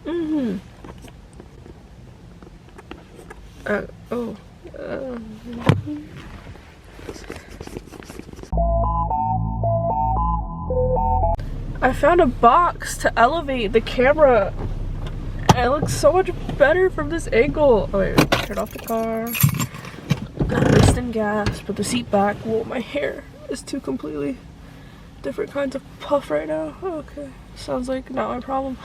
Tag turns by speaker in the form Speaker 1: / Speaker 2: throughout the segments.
Speaker 1: Mm-hmm. Oh. I found a box to elevate the camera. It looks so much better from this angle. Oh wait, turn off the car. I'm wasting gas, put the seat back. Whoa, my hair is two completely different kinds of puff right now. Okay, sounds like not my problem.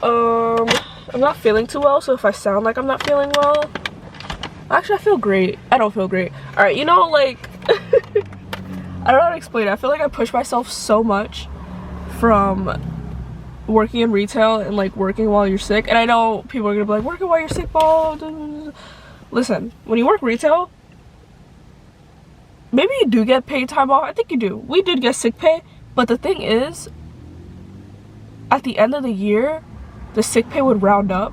Speaker 1: I'm not feeling too well, so if I sound like I'm not feeling well, actually I feel great. I don't feel great. All right, you know, like I don't know how to explain it. I feel like I push myself so much from working in retail and like working while you're sick, and I know people are gonna be like, working while you're sick, ball. Listen, when you work retail, maybe you do get paid time off. I think you do. We did get sick pay, but the thing is, at the end of the year, the sick pay would round up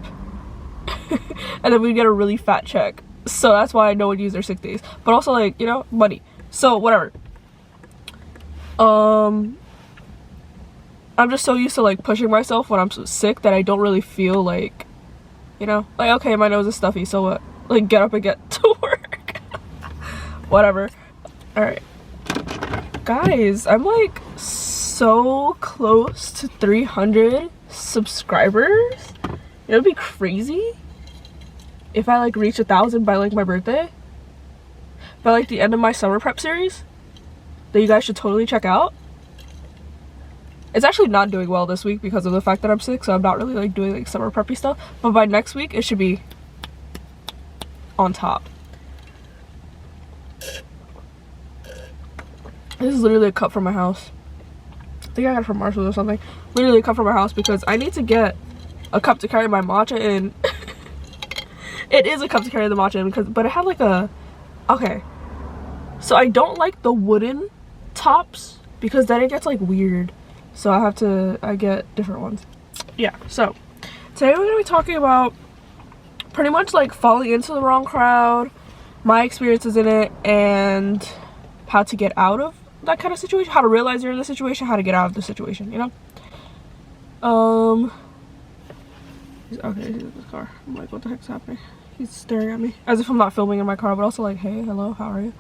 Speaker 1: and then we'd get a really fat check. So that's why no one used their sick days, but also, like, you know, money. So whatever. I'm just so used to like pushing myself when I'm so sick that I don't really feel like, you know, like, okay, my nose is stuffy, so what? Like, get up and get to work. Whatever. All right, guys, I'm like so close to 300 subscribers. It would be crazy if I like reach 1,000 by like my birthday, by like the end of my summer prep series that you guys should totally check out. It's actually not doing well this week because of the fact that I'm sick, so I'm not really like doing like summer preppy stuff, but by next week it should be on top. This is literally a cup from my house. I think I got it from Marshalls or something. Literally a cup from my house because I need to get a cup to carry my matcha in. It is a cup to carry the matcha in, but it had like a, okay, so I don't like the wooden tops because then it gets like weird, so I get different ones. Yeah, so today we're gonna be talking about pretty much like falling into the wrong crowd, my experiences in it, and how to get out of that kind of situation, how to realize you're in the situation, how to get out of the situation, you know? Okay, he's in the car. I'm like, what the heck's happening? He's staring at me as if I'm not filming in my car, but also like, hey, hello, how are you?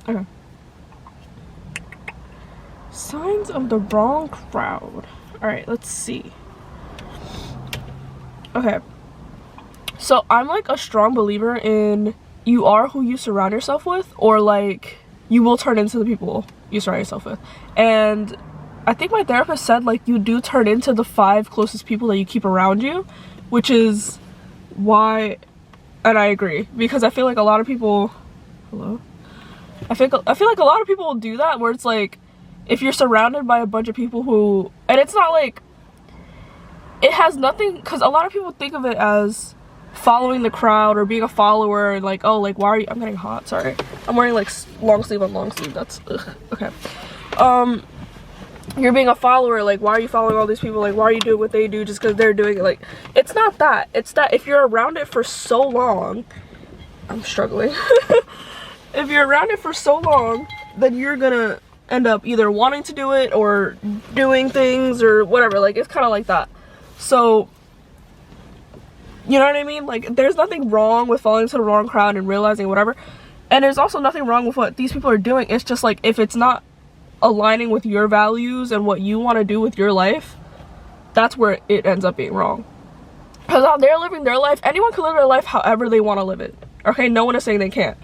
Speaker 1: Okay. Signs of the wrong crowd. All right, let's see. Okay, so I'm like a strong believer in you are who you surround yourself with, or like you will turn into the people you surround yourself with. And I think my therapist said like you do turn into the 5 closest people that you keep around you, which is why, and I agree, because I feel like a lot of people, hello? I feel like a lot of people will do that, where it's like if you're surrounded by a bunch of people who, and it's not like, it has nothing, because a lot of people think of it as following the crowd or being a follower, and like, oh, like, why are you, I'm getting hot, sorry, I'm wearing like long sleeve on long sleeve, that's ugh. Okay, you're being a follower, like, why are you following all these people, like, why are you doing what they do just because they're doing it? Like, it's not that, it's that if you're around it for so long, I'm struggling. If you're around it for so long, then you're gonna end up either wanting to do it or doing things or whatever. Like, it's kind of like that. So, you know what I mean? Like, there's nothing wrong with falling into the wrong crowd and realizing whatever. And there's also nothing wrong with what these people are doing. It's just like, if it's not aligning with your values and what you want to do with your life, that's where it ends up being wrong. Because out there living their life, anyone can live their life however they want to live it. Okay, no one is saying they can't.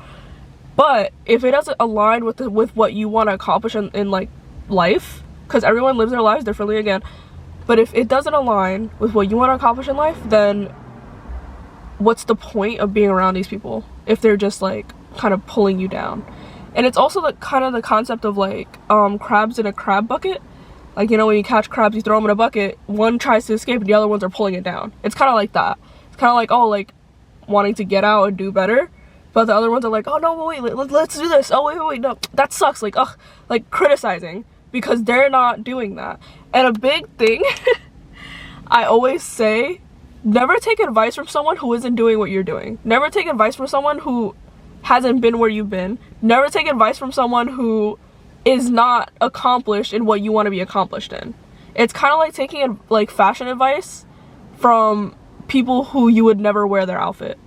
Speaker 1: But if it doesn't align with what you want to accomplish in like life, because everyone lives their lives differently again, but if it doesn't align with what you want to accomplish in life, then what's the point of being around these people if they're just like kind of pulling you down? And it's also the kind of the concept of like crabs in a crab bucket. Like, you know, when you catch crabs, you throw them in a bucket, one tries to escape and the other ones are pulling it down. It's kind of like that. It's kind of like, oh, like wanting to get out and do better, but the other ones are like, oh no, wait, let's do this. Oh wait, no, that sucks. Like, ugh, like criticizing because they're not doing that. And a big thing I always say, never take advice from someone who isn't doing what you're doing. Never take advice from someone who hasn't been where you've been. Never take advice from someone who is not accomplished in what you want to be accomplished in. It's kind of like taking like fashion advice from people who you would never wear their outfit.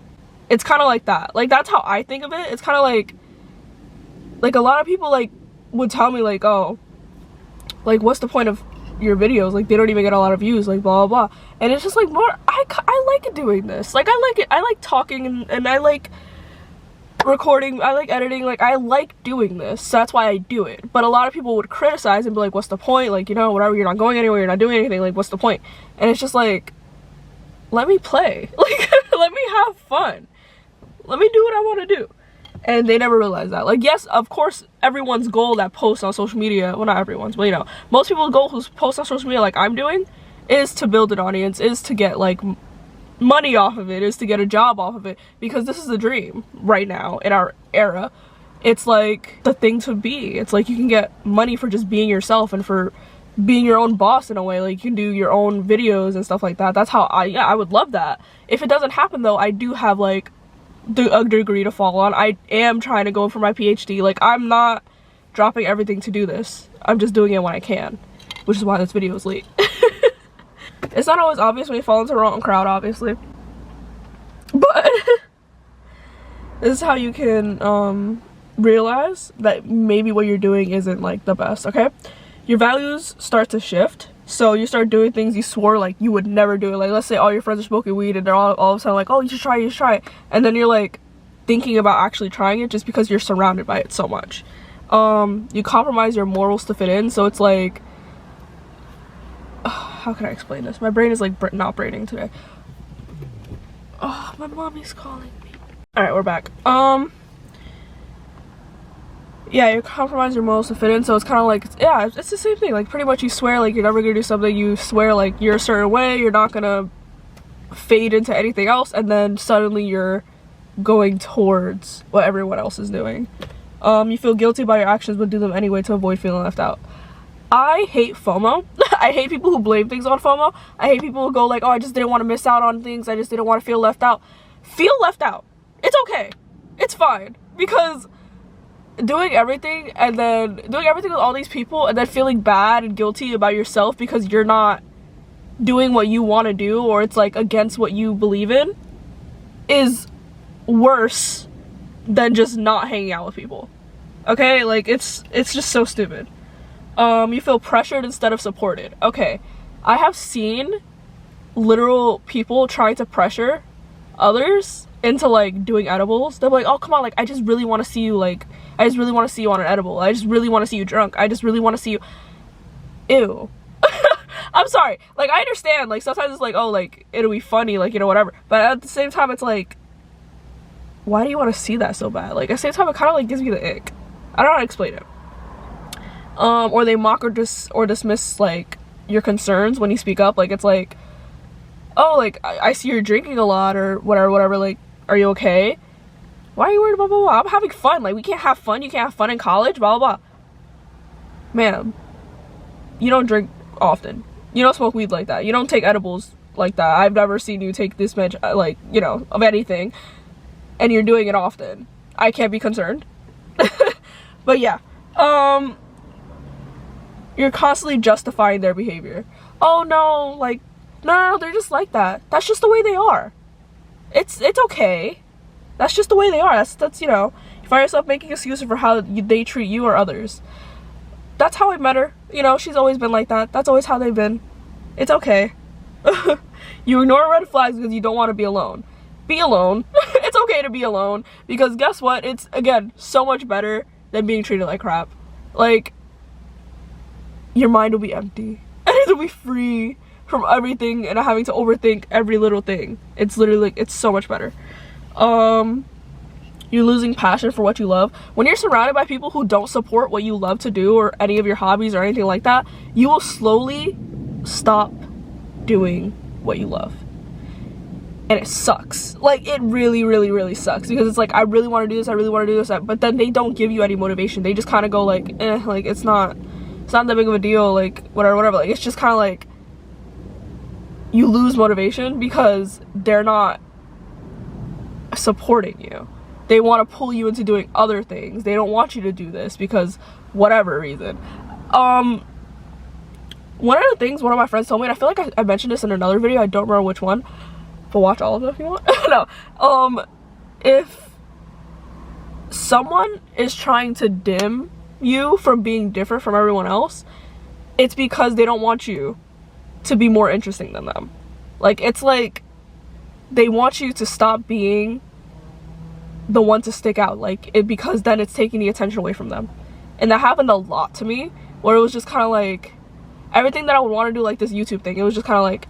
Speaker 1: It's kind of like that. Like, that's how I think of it. It's kind of like a lot of people like would tell me like, oh, like, what's the point of your videos? Like, they don't even get a lot of views, like, blah blah blah. And it's just like, more, I like doing this. Like, I like it. I like talking, and I like recording, I like editing, like, I like doing this, so that's why I do it. But a lot of people would criticize and be like, what's the point? Like, you know, whatever, you're not going anywhere, you're not doing anything, like, what's the point? And it's just like, let me play. Like, let me have fun. Let me do what I want to do. And they never realize that. Like, yes, of course, everyone's goal that posts on social media, well, not everyone's, but, you know, most people's goal who post on social media like I'm doing is to build an audience, is to get, like, money off of it, is to get a job off of it, because this is the dream right now in our era. It's like the thing to be. It's like you can get money for just being yourself and for being your own boss in a way. Like, you can do your own videos and stuff like that. That's how I would love that. If it doesn't happen though, I do have like a degree to fall on. I am trying to go for my PhD. Like, I'm not dropping everything to do this. I'm just doing it when I can, which is why this video is late. It's not always obvious when you fall into the wrong crowd, obviously, but this is how you can realize that maybe what you're doing isn't like the best. Okay, your values start to shift. So you start doing things you swore like you would never do. Like, let's say all your friends are smoking weed and they're all of a sudden like, oh, you should try it. And then you're like thinking about actually trying it just because you're surrounded by it so much. You compromise your morals to fit in. So it's like, how can I explain this? My brain is like not braining today. Oh, my mommy's calling me. All right, we're back. Yeah, you compromise your morals to fit in, so it's kind of like, yeah, it's the same thing. Like, pretty much you swear like you're never gonna do something, you swear like you're a certain way, you're not gonna fade into anything else, and then suddenly you're going towards what everyone else is doing. You feel guilty about your actions but do them anyway to avoid feeling left out. I hate FOMO. I hate people who blame things on FOMO. I hate people who go like, oh, I just didn't want to miss out on things, I just didn't want to feel left out. Feel left out. It's okay. It's fine. Because doing everything with all these people and then feeling bad and guilty about yourself because you're not doing what you want to do, or it's like against what you believe in, is worse than just not hanging out with people. Okay, like, it's just so stupid. You feel pressured instead of supported. Okay, I have seen literal people trying to pressure others into like doing edibles. They're like, oh, come on, like, I just really want to see you, like, I just really want to see you on an edible, I just really want to see you drunk, I just really want to see you. Ew. I'm sorry, like, I understand, like, sometimes it's like, oh, like, it'll be funny, like, you know, whatever, but at the same time it's like, why do you want to see that so bad? Like, at the same time it kind of like gives me the ick. I don't know how to explain it. Or they mock or dismiss like your concerns when you speak up. Like, it's like, oh, like, I see you're drinking a lot or whatever, like, are you okay? Why are you worried about blah, blah, blah? I'm having fun. Like, we can't have fun. You can't have fun in college, blah, blah, blah. Ma'am, you don't drink often. You don't smoke weed like that. You don't take edibles like that. I've never seen you take this much, like, you know, of anything. And you're doing it often. I can't be concerned. But yeah. You're constantly justifying their behavior. Oh, no, like, no, they're just like that. That's just the way they are. It's okay. That's just the way they are. That's you know, you find yourself making excuses for how they treat you or others. That's how I met her. You know, she's always been like that. That's always how they've been. It's okay. You ignore red flags because you don't want to be alone. Be alone. It's okay to be alone, because guess what? It's, again, so much better than being treated like crap. Like, your mind will be empty and it'll be free from everything and having to overthink every little thing. It's literally like, it's so much better. You're losing passion for what you love. When you're surrounded by people who don't support what you love to do or any of your hobbies or anything like that, you will slowly stop doing what you love. And it sucks. Like, it really, really, really sucks, because it's like, I really want to do this, I really want to do this, but then they don't give you any motivation. They just kind of go like, like, it's not that big of a deal, like, whatever. Like, it's just kind of like, you lose motivation because they're not supporting you. They want to pull you into doing other things. They don't want you to do this because whatever reason. one of the things one of my friends told me, and I feel like I mentioned this in another video, I don't remember which one, but watch all of them if you want. No, if someone is trying to dim you from being different from everyone else, it's because they don't want you to be more interesting than them. Like, it's like they want you to stop being the one to stick out, like it, because then it's taking the attention away from them. And that happened a lot to me, where it was just kind of like everything that I would want to do, like this YouTube thing, it was just kind of like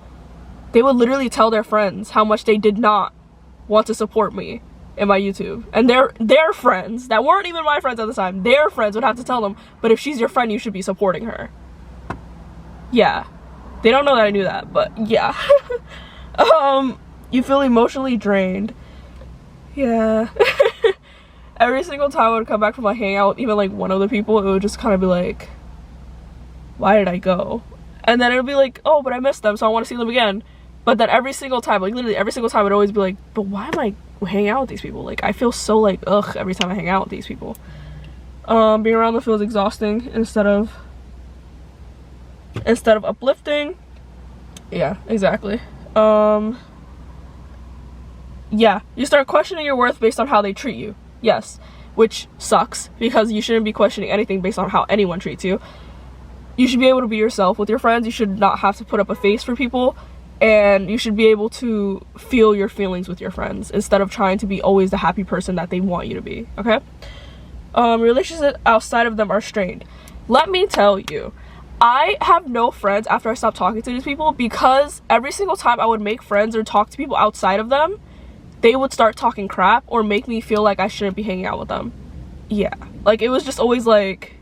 Speaker 1: they would literally tell their friends how much they did not want to support me in my YouTube, and their friends that weren't even my friends at the time, their friends would have to tell them, but if she's your friend, you should be supporting her. Yeah, they don't know that I knew that, but yeah. You feel emotionally drained. Yeah. Every single time I would come back from a hangout, even like one of the people, it would just kind of be like, why did I go? And then it would be like, oh, but I missed them, so I want to see them again. But then every single time, like literally every single time, I'd always be like, but why am I hanging out with these people? Like, I feel so like ugh every time I hang out with these people. Being around them feels exhausting instead of uplifting. Yeah, exactly. Yeah, you start questioning your worth based on how they treat you. Yes, which sucks, because you shouldn't be questioning anything based on how anyone treats you. You should be able to be yourself with your friends. You should not have to put up a face for people, and you should be able to feel your feelings with your friends instead of trying to be always the happy person that they want you to be, okay? Relationships outside of them are strained. Let me tell you, I have no friends after I stopped talking to these people, because every single time I would make friends or talk to people outside of them, they would start talking crap or make me feel like I shouldn't be hanging out with them. Yeah, like it was just always like,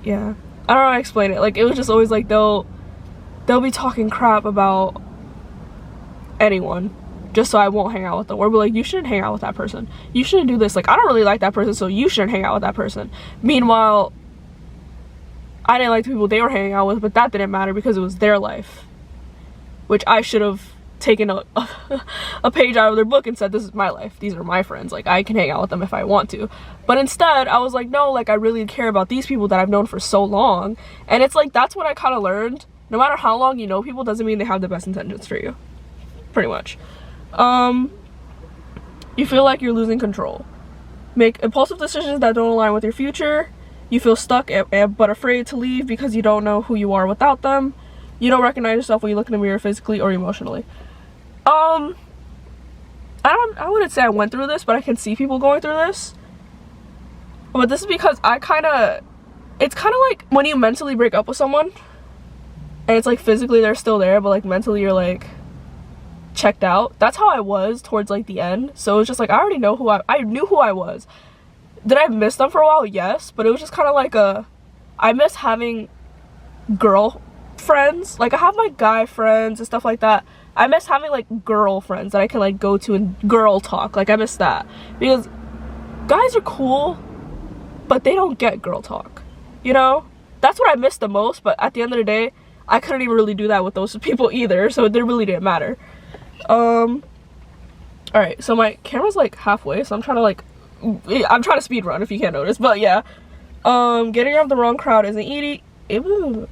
Speaker 1: yeah, I don't know how to explain it. Like, it was just always like they'll be talking crap about anyone just so I won't hang out with them, or be like, you shouldn't hang out with that person, you shouldn't do this, like I don't really like that person, so you shouldn't hang out with that person. Meanwhile, I didn't like the people they were hanging out with, but that didn't matter because it was their life, which I should have taken a page out of their book and said, this is my life, these are my friends, like I can hang out with them if I want to. But instead I was like, no, like I really care about these people that I've known for so long. And it's like, that's what I kind of learned. No matter how long you know people doesn't mean they have the best intentions for you, pretty much. You feel like you're losing control. Make impulsive decisions that don't align with your future. You feel stuck but afraid to leave because you don't know who you are without them. You don't recognize yourself when you look in the mirror physically or emotionally. I wouldn't say I went through this, but I can see people going through this. But this is because it's kind of like when you mentally break up with someone and it's like physically they're still there, but like mentally you're like checked out. That's how I was towards like the end. So it was just like I already know I knew who I was. Did I miss them for a while? Yes, but it was just kind of like I miss having girl friends. Like I have my guy friends and stuff like that. I miss having like girl friends that I can like go to and girl talk. Like I miss that, because guys are cool but they don't get girl talk, you know? That's what I miss the most. But at the end of the day, I couldn't even really do that with those people either, so it really didn't matter. Alright, so my camera's like halfway, so I'm trying to speed run if you can't notice, but yeah. Getting out of the wrong crowd isn't easy. Okay,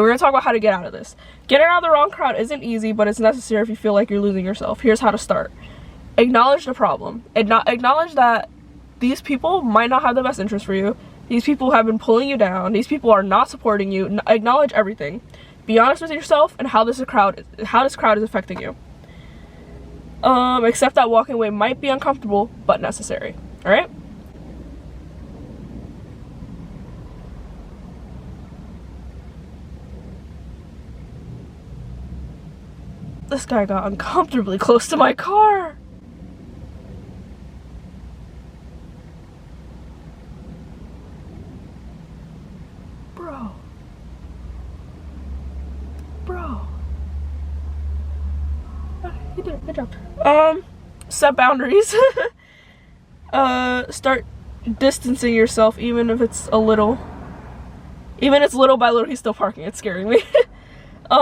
Speaker 1: we're gonna talk about how to get out of this. Getting out of the wrong crowd isn't easy, but it's necessary if you feel like you're losing yourself. Here's how to start. Acknowledge the problem. Acknowledge that these people might not have the best interest for you. These people have been pulling you down. These people are not supporting you. Acknowledge everything. Be honest with yourself and how this crowd is affecting you. Accept that walking away might be uncomfortable, but necessary. All right? This guy got uncomfortably close to my car. Bro. You did a good job. Set boundaries. Start distancing yourself, even if it's a little. Even if it's little by little. He's still parking. It's scaring me.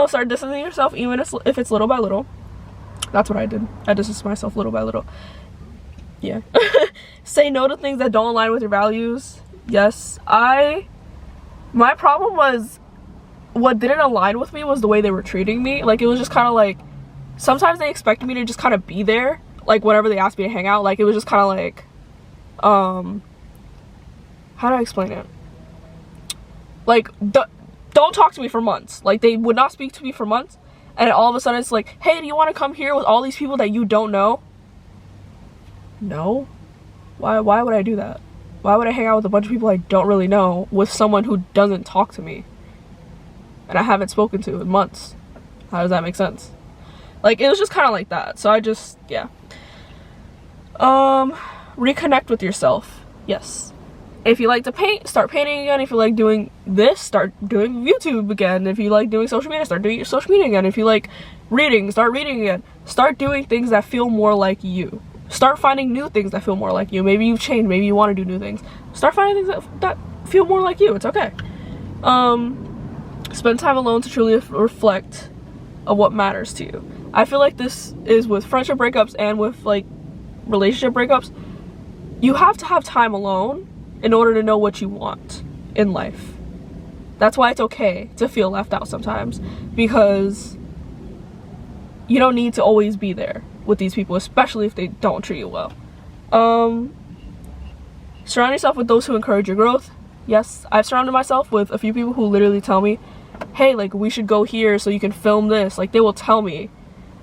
Speaker 1: Start distancing yourself, even if it's little by little. That's what I did. I distanced myself little by little. Yeah. Say no to things that don't align with your values. Yes. My problem was what didn't align with me was the way they were treating me. Like, it was just kind of like, sometimes they expected me to just kind of be there, like whenever they asked me to hang out. Like, it was just kind of like, how do I explain it? Like, don't talk to me for months. Like, they would not speak to me for months, and all of a sudden it's like, hey, do you want to come here with all these people that you don't know? No. Why would I do that? Why would I hang out with a bunch of people I don't really know with someone who doesn't talk to me and I haven't spoken to in months? How does that make sense? Like, it was just kind of like that. So I just, yeah. Reconnect with yourself. Yes. If you like to paint, start painting again. If you like doing this, start doing YouTube again. If you like doing social media, start doing your social media again. If you like reading, start reading again. Start doing things that feel more like you. Start finding new things that feel more like you. Maybe you've changed. Maybe you want to do new things. Start finding things that feel more like you. It's okay. Spend time alone to truly reflect on what matters to you. I feel like this is with friendship breakups and with like relationship breakups. You have to have time alone in order to know what you want in life. That's why it's okay to feel left out sometimes, because you don't need to always be there with these people, especially if they don't treat you well. Surround yourself with those who encourage your growth. Yes, I've surrounded myself with a few people who literally tell me, hey, like, we should go here so you can film this. Like, they will tell me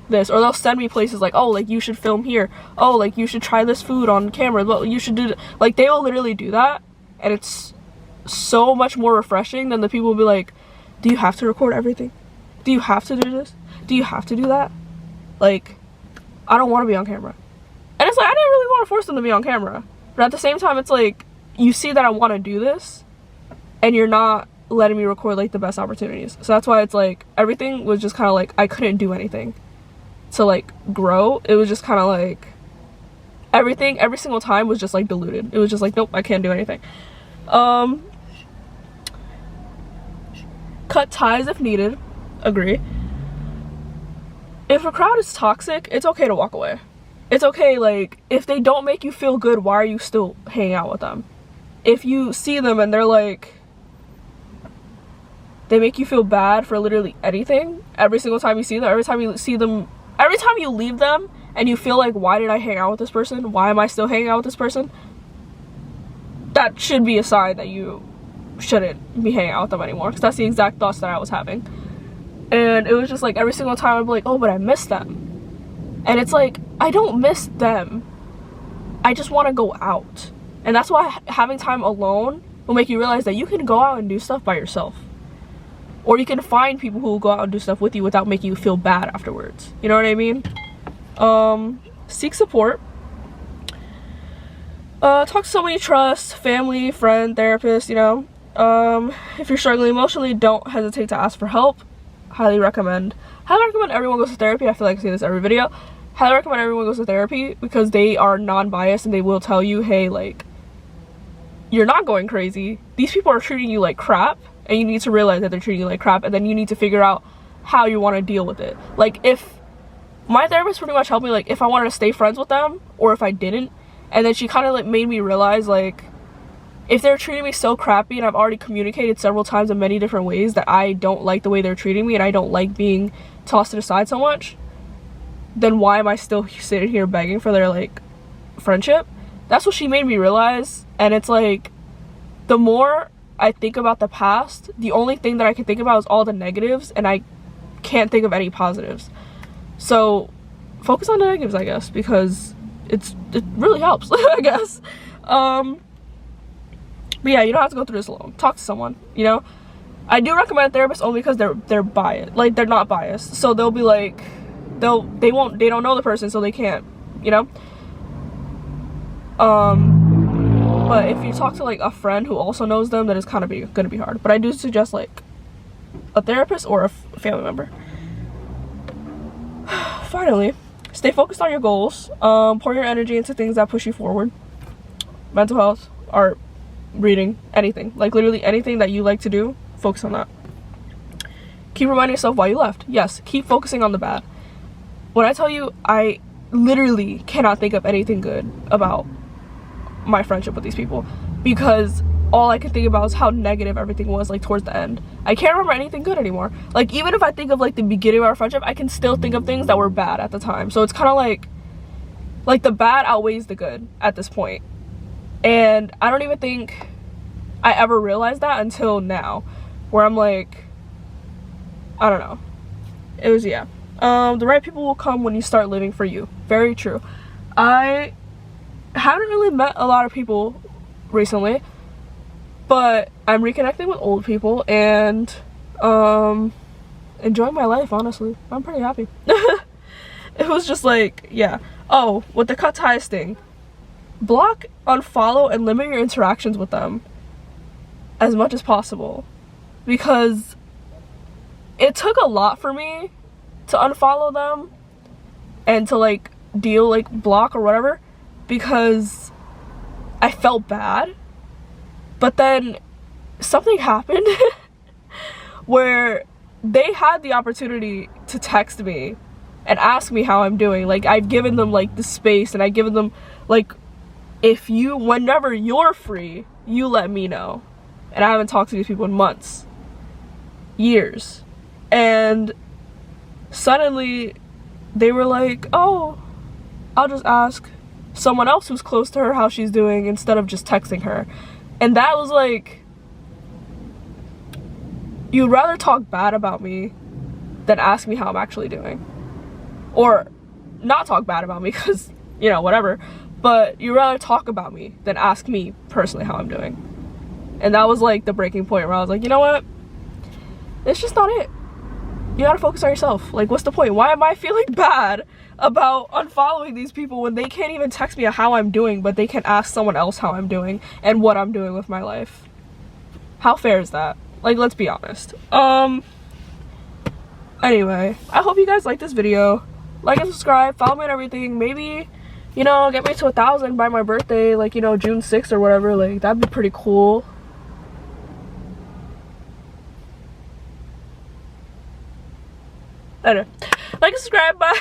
Speaker 1: this, or they'll send me places like, oh, like, you should film here. Oh, like, you should try this food on camera. Well, you should do like, they will literally do that, and it's so much more refreshing than the people will be like, do you have to record everything? Do you have to do this? Do you have to do that? Like, I don't want to be on camera. And it's like, I didn't really want to force them to be on camera, but at the same time, it's like, you see that I want to do this and you're not letting me record like the best opportunities. So that's why it's like, everything was just kind of like, I couldn't do anything to like grow. It was just kind of like, everything every single time was just like diluted. It was just like, nope, I can't do anything. Cut ties if needed. Agree. If a crowd is toxic, it's okay to walk away. It's okay, like, if they don't make you feel good, why are you still hanging out with them? If you see them and they're like, they make you feel bad for literally anything, every single time you see them, every time you see them, every time you leave them and you feel like, why did I hang out with this person? Why am I still hanging out with this person? That should be a sign that you shouldn't be hanging out with them anymore, because that's the exact thoughts that I was having. And it was just like, every single time I'd be like, oh, but I miss them. And it's like, I don't miss them. I just want to go out. And that's why having time alone will make you realize that you can go out and do stuff by yourself. Or you can find people who will go out and do stuff with you without making you feel bad afterwards. You know what I mean? Seek support. Talk to someone you trust, family, friend, therapist, you know. If you're struggling emotionally, don't hesitate to ask for help. Highly recommend everyone goes to therapy. I feel like I say this every video. Highly recommend everyone goes to therapy, because they are non-biased and they will tell you, hey, like, you're not going crazy. These people are treating you like crap, and you need to realize that they're treating you like crap, and then you need to figure out how you want to deal with it. Like, if my therapist pretty much helped me, like, if I wanted to stay friends with them or if I didn't, and then she kind of like made me realize, like, if they're treating me so crappy and I've already communicated several times in many different ways that I don't like the way they're treating me and I don't like being tossed to the side so much, then why am I still sitting here begging for their, like, friendship? That's what she made me realize. And it's like, the more I think about the past, the only thing that I can think about is all the negatives, and I can't think of any positives. So focus on the negatives, I guess, because it really helps, I guess. But yeah, you don't have to go through this alone. Talk to someone, you know. I do recommend therapists only because they're biased. Like, they're not biased, so they'll be like, they don't know the person, so they can't, you know. But if you talk to like a friend who also knows them, then it's kind of gonna be hard. But I do suggest like a therapist or a family member. Finally, stay focused on your goals. Pour your energy into things that push you forward. Mental health, art, reading, anything. Like, literally anything that you like to do, focus on that. Keep reminding yourself why you left. Yes, keep focusing on the bad. When I tell you, I literally cannot think of anything good about my friendship with these people, because all I could think about was how negative everything was, like, towards the end. I can't remember anything good anymore. Like, even if I think of, like, the beginning of our friendship, I can still think of things that were bad at the time. So it's kind of like the bad outweighs the good at this point. And I don't even think I ever realized that until now, where I'm like, I don't know. It was, yeah. The right people will come when you start living for you. Very true. I haven't really met a lot of people recently, but I'm reconnecting with old people and enjoying my life, honestly. I'm pretty happy. It was just like, yeah. Oh, with the cut ties thing. Block, unfollow, and limit your interactions with them as much as possible. Because it took a lot for me to unfollow them and to like block or whatever, because I felt bad. But then something happened where they had the opportunity to text me and ask me how I'm doing. Like, I've given them like the space, and I've given them like, whenever you're free, you let me know. And I haven't talked to these people in months, years, and suddenly they were like, oh, I'll just ask someone else who's close to her how she's doing instead of just texting her. And that was like, you'd rather talk bad about me than ask me how I'm actually doing. Or not talk bad about me, because, you know, whatever. But you'd rather talk about me than ask me personally how I'm doing. And that was like the breaking point where I was like, you know what? It's just not it. You gotta focus on yourself. Like, what's the point? Why am I feeling bad about unfollowing these people when they can't even text me how I'm doing, but they can ask someone else how I'm doing and what I'm doing with my life? How fair is that? Like, let's be honest. Anyway, I hope you guys like this video. Like and subscribe, follow me on everything. Maybe, you know, get me to 1,000 by my birthday, like, you know, June 6th or whatever. Like, that'd be pretty cool. I don't know. Like and subscribe, bye.